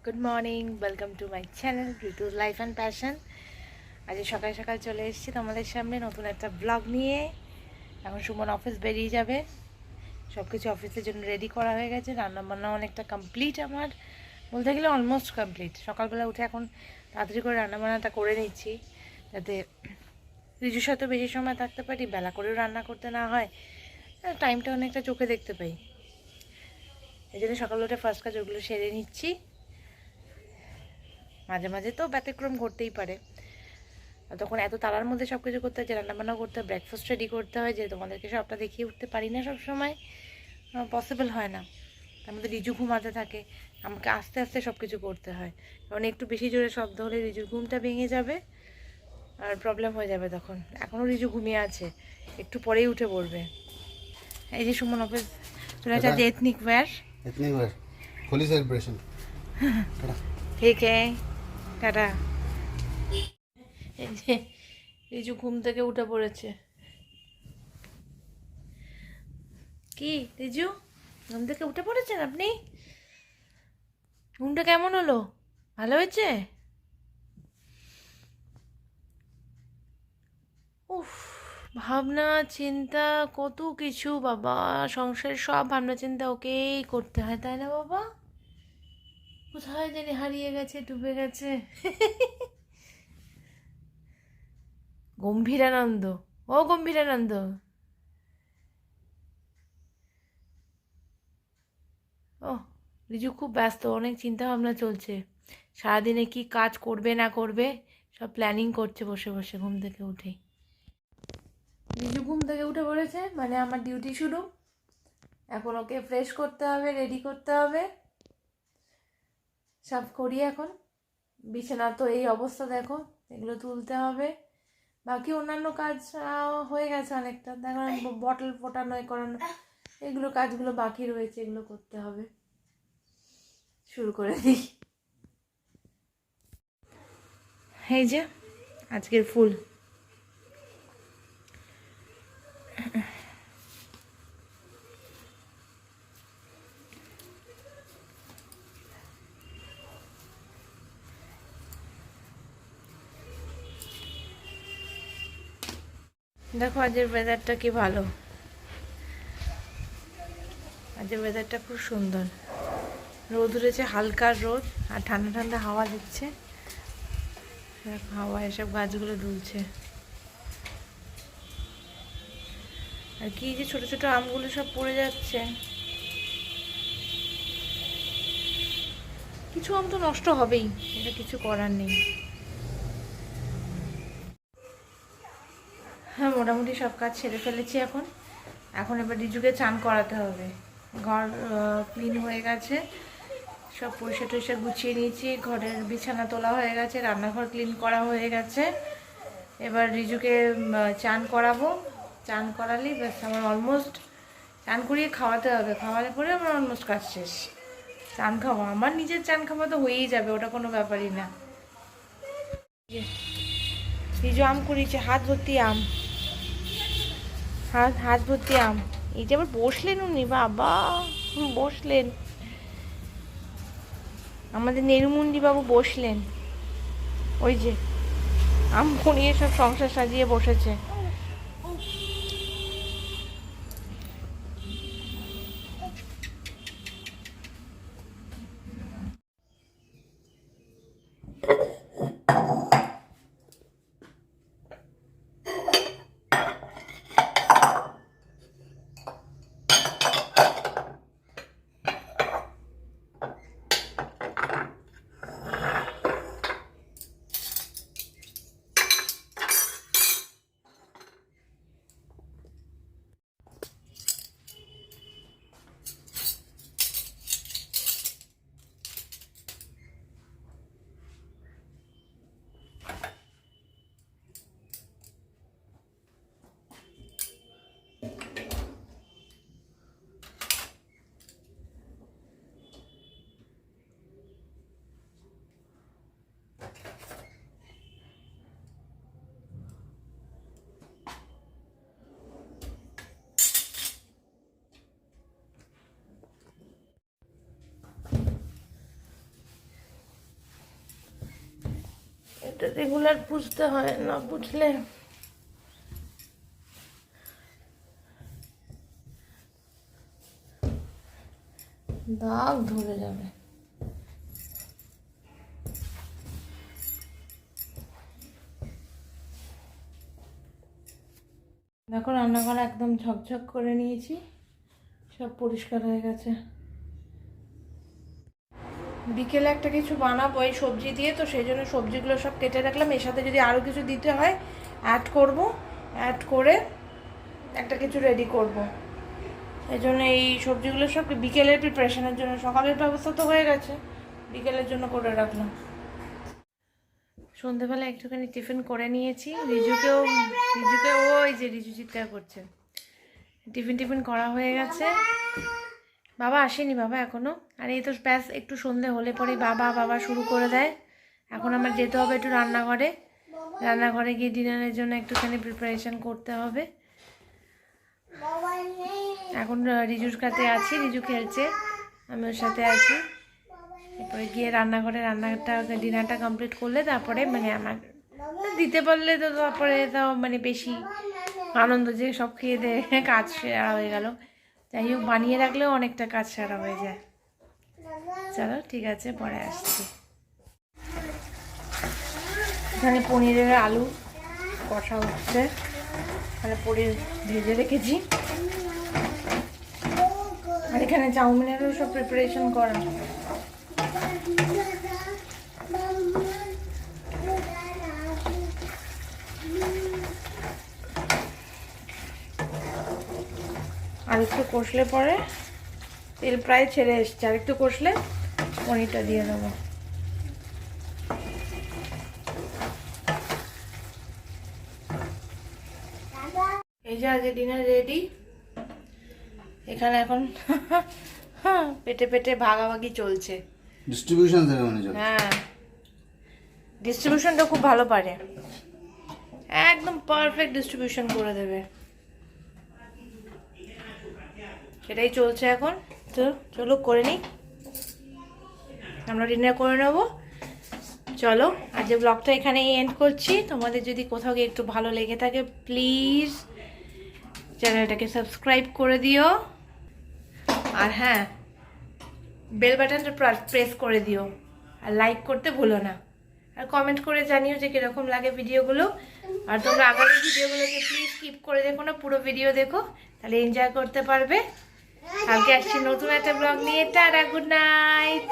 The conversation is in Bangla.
Good morning, welcome to my channel ঋতুস life and passion. আজ সকাল সকাল চলে এসেছি তোমাদের সামনে নতুন একটা ব্লগ নিয়ে। এখন সুমন অফিস বেরিয়ে যাবে, সব কিছু অফিসের জন্য রেডি করা হয়ে গেছে। রান্নাবান্না অনেকটা কমপ্লিট, আমার বলতে গেলে অলমোস্ট কমপ্লিট। সকালবেলা উঠে এখন তাড়াতাড়ি করে রান্নাবান্নাটা করে নিচ্ছি, যাতে রিজুর সাথে বেশি সময় থাকতে পারি, বেলা করেও রান্না করতে না হয়, টাইমটা অনেকটা চোখে দেখতে পাই। এই জন্য সকাল উঠে ফার্স্ট কাজ ওগুলো সেরে নিচ্ছি। মাঝে মাঝে তো ব্যতিক্রম ঘটতেই পারে, আর তখন এত তাড়ার মধ্যে সব কিছু করতে হয়, যে রান্নাবান্না করতে হয়, ব্রেকফাস্ট রেডি করতে হয়, যে তোমাদেরকে সবটা দেখিয়ে উঠতে পারি না সব সময়, পসিবল হয় না। তার মধ্যে রিজু ঘুমাতে থাকে, আমাকে আস্তে আস্তে সব কিছু করতে হয়, কারণ একটু বেশি জোরে শব্দ হলে রিজুর ঘুমটা ভেঙে যাবে আর প্রবলেম হয়ে যাবে। তখন এখনও রিজু ঘুমিয়ে আছে, একটু পরেই উঠে পড়বে। এই যে সুমন অফিস চলে टाटा যাচ্ছে এথনিক ওয়্যার। इतनी बार होली सेलिब्रेशन टाटा ঠিক টাটা। এই যে রিজু ঘুম থেকে উঠে পড়েছে। কি রিজু, ঘুম থেকে উঠে পড়েছেন আপনি? ঘুমটা কেমন হলো? ভালো হয়েছে? উফ, ভাবনা চিন্তা কত কিছু বাবা, সংসারের সব ভাবনা চিন্তা ওকেই করতে হয়, তাই না বাবা? কোথায় জানি হারিয়ে গেছে, ডুবে গেছে। গম্ভীরানন্দ, ও গম্ভীরানন্দ, ও রিজু খুব ব্যস্ত, অনেক চিন্তা ভাবনা চলছে। সারাদিনে কি কাজ করবে না করবে সব প্ল্যানিং করছে বসে বসে ঘুম থেকে উঠেই। রিজু ঘুম থেকে উঠে পড়েছে মানে আমার ডিউটি শুরু। এখন ওকে ফ্রেশ করতে হবে, রেডি করতে হবে, সব করি এখন। বিছানা তো এই অবস্থা দেখো, এগুলো তুলতে হবে। বাকি অন্যান্য কাজ হয়ে গেছে অনেকটা, দেখো বটল ফোটানো করানো, এগুলো কাজগুলো বাকি রয়েছে, এগুলো করতে হবে। শুরু করে দিই। এই যে আজকের ফুল, দেখো আজকের ওয়েদারটা কি ভালো, আজকের ওয়েদারটা খুব সুন্দর। রোদ উঠেছে, হালকা রোদ, আর ঠান্ডা ঠান্ডা হাওয়া দিচ্ছে। হাওয়া এসব গাছগুলো দুলছে। আর কি যে ছোট ছোট আমগুলো সব পড়ে যাচ্ছে। কিছু আম তো নষ্ট হবেই, এটা কিছু করার নেই। হ্যাঁ, মোটামুটি সব কাজ ছেড়ে ফেলেছি এখন। এখন এবার রিজুকে চান করাতে হবে। ঘর ক্লিন হয়ে গেছে, সব পরিষ্কার টরিষ্কার গুছিয়ে নিয়েছি, ঘরের বিছানা তোলা হয়ে গেছে, রান্নাঘর ক্লিন করা হয়ে গেছে। এবার রিজুকে চান করাবো। চান করালেই ব্যাস আমার অলমোস্ট, চান করিয়ে খাওয়াতে হবে, খাওয়ালে পরে আমার অলমোস্ট কাজ শেষ। চান খাওয়া, আমার নিজের চান খাওয়া তো হয়েই যাবে, ওটা কোনো ব্যাপারই না। রিজু আম কুড়িয়েছে, হাত ভর্তি আম, হাত হাত ভর্তি আম। এই যে আবার বসলেন উনি, বাবা বসলেন, আমাদের নেরুমুন্ডি বাবু বসলেন। ওই যে আম কুড়িয়ে সব সংসার সাজিয়ে বসেছে। এটা রেগুলার পুছতে হয়, না পুছলে দাগ ধরে যাবে। দেখো রান্নাঘর একদম ঝকঝক করে নিয়েছি, সব পরিষ্কার হয়ে গেছে। বিকেলে একটা কিছু বানাবো এই সবজি দিয়ে, তো সেই জন্য সবজিগুলো সব কেটে রাখলাম। এর সাথে যদি আরও কিছু দিতে হয় অ্যাড করব, অ্যাড করে একটা কিছু রেডি করব। এই জন্য এই সবজিগুলো সব বিকেলের প্রিপারেশনের জন্য, সকালের ব্যবস্থা তো হয়ে গেছে, বিকেলের জন্য করে রাখলাম। সন্ধেবেলা একটুখানি টিফিন করে নিয়েছি। রিজুকে ওই যে রিজু চিৎকার করছে। টিফিন করা হয়ে গেছে। বাবা আসেনি বাবা এখনো। আর এই তো ব্যাস একটু সন্ধে হলে পরে বাবা শুরু করে দেয়। এখন আমার যেতে হবে একটু রান্নাঘরে গিয়ে ডিনারের জন্য একটুখানি প্রিপারেশন করতে হবে। এখন রিজুর কাছে আছি, রিজু খেলছে, আমি ওর সাথে আছি। এরপরে গিয়ে ডিনারটা কমপ্লিট করলে তারপরে মানে আমার দিতে পারলে তো তারপরে তাও মানে বেশি আনন্দ, যে সব খেয়ে দিয়ে কাজ সেরা হয়ে গেল। যাই হোক, বানিয়ে রাখলেও অনেকটা কাজ সারা হয়ে যায়। চলো ঠিক আছে, পরে আসছি। এখানে পনিরের আলু কষা হচ্ছে, এখানে পনির ভেজে রেখেছি, আর এখানে চাউমিনেরও সব প্রিপারেশন করা। আর একটু কষলে পরে, তেল প্রায় ছেড়ে এসছে, আর একটু কষলে পনিরটা দিয়ে দেবো। এই যে আজকে ডিনার রেডি। এখানে এখন পেটে ভাগাভাগি চলছে। ডিস্ট্রিবিউশন সেরেমনি চলছে। হ্যাঁ, ডিস্ট্রিবিউশনটা খুব ভালো পারে, একদম পারফেক্ট ডিস্ট্রিবিউশন করে দেবে, সেটাই চলছে এখন। তো চলো করে নিই, আমরা ডিনার করে নেবো। চলো আজ ব্লগটা এখানেই এন্ড করছি। তোমাদের যদি কোথাও গিয়ে একটু ভালো লেগে থাকে প্লিজ চ্যানেলটাকে সাবস্ক্রাইব করে দিও, আর হ্যাঁ বেল বাটনটা প্রেস করে দিও, আর লাইক করতে ভুলো না, আর কমেন্ট করে জানিও যে কীরকম লাগে ভিডিওগুলো। আর তোমরা আগামী ভিডিওগুলোকে প্লিজ স্কিপ করে দেখো না, পুরো ভিডিও দেখো, তাহলে এনজয় করতে পারবে। কালকে আসছি নতুন একটা ব্লগ নিয়ে। Tata, good night.